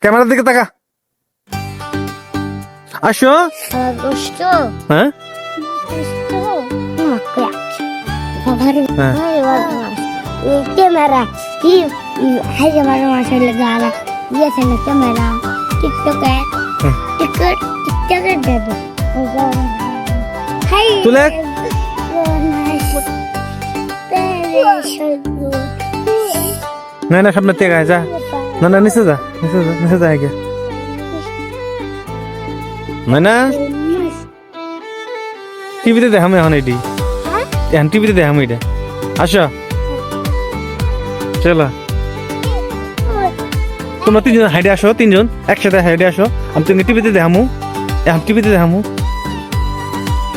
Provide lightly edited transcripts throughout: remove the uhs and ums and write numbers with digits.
ক্যামেরার দিকে তাকা। আসো। হ্যাঁ ক্যামেরা ক্যামেরা টিকটকে টিকটকে দেব তুলে না না সামনে থেকে যা, না না নিচে যা, নিচে যা আগে। না টিভিতে দেখাম এখন এটি, এখন টিভিতে দেখাম এটা। আসো চলো তোমরা তিনজন হাইডে আসো, তিনজন একসাথে হাইডে আসো। আমি তুমি টিভিতে দেখামু, এখন টিভিতে দেখামু।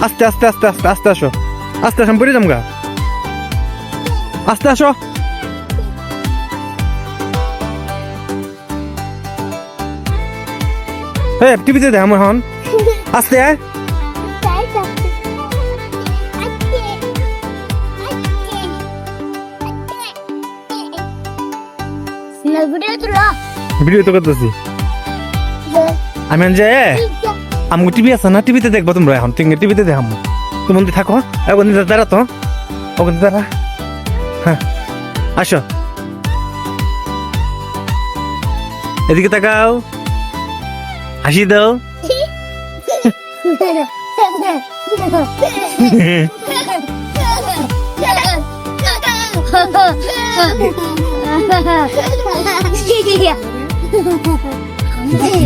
আস্তে আস্তে আস্তে আস্তে আস্তে আসো, আস্তে আসো, আমি পড়ে যাম গা। আস্তে আসো। হ্যাঁ টিভিতে দেখামু এখন, আস্তে আয়। ভিডিও তো করতেছি আমি। যে আমাকে টিভি আছে না, টিভিতে দেখবো তোমরা এখন, টিভিতে দেখামু। তুমি থাকো, ওখানে দাঁড়া তো, ওখানে দাঁড়া। হ্যাঁ আসো, এদিকে তাকাও, হাসি দাও।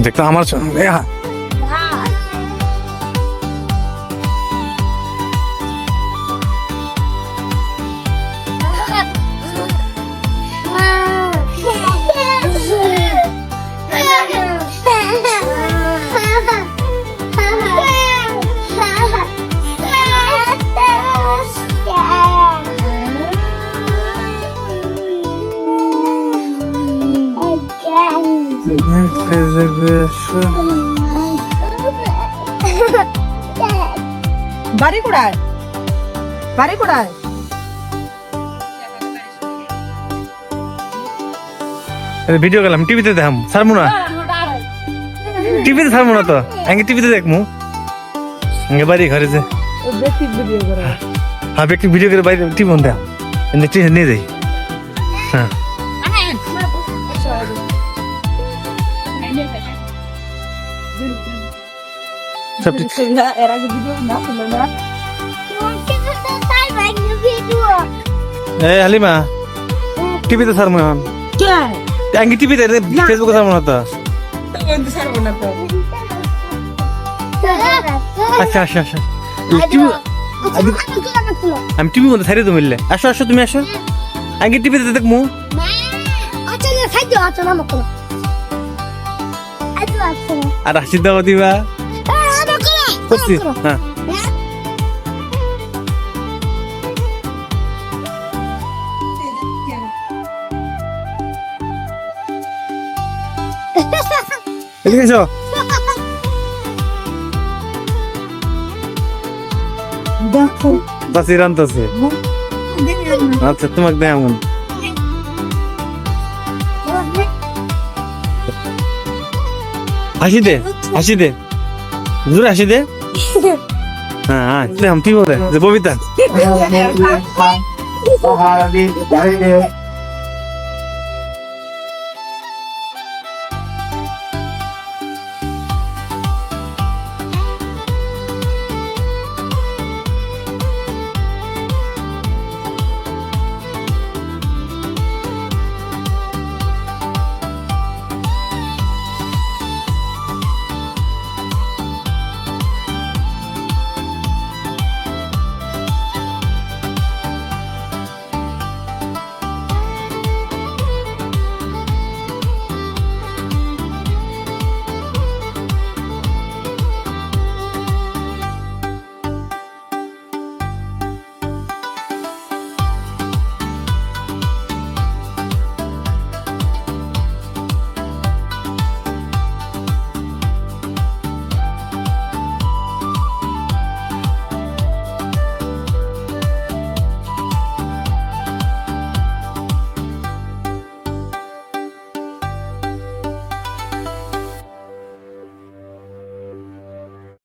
দেখতো আমার সঙ্গে বাড়ি কোড়ায়, বাড়ি কোড়ায়। ভিডিও গেলাম, টিভিতে দেখাম, ছাড়বো না, টিভিতে ছাড়বো না তো, আমি টিভিতে দেখমু। বাড়ি ঘরে যে হ্যাঁ ব্যক্তি ভিডিও করে বাইরে টিভি দেখ নিয়ে যাই। হ্যাঁ সব হালিমা টিভিতে ছাড়বো এখন, আমি টিভিতে ফেসবুকে ছাড়বো না তো। আচ্ছা আচ্ছা আচ্ছা আমি টিভি মধ্যে ছাড়িয়ে তো মিললে। আসো আসো তুমি আসো, আমি টিভিতে দেখবো। আর হাসি দাও দিবা করছি। হ্যাঁ এদিকে এসো। বাসি রান্তাছে। আচ্ছা তোমাকে দেয় এমন হাসি দে, হাসি দে, জোরে হাসি দে। হ্যাঁ হ্যাঁ ঠিক বলে যে ববিতা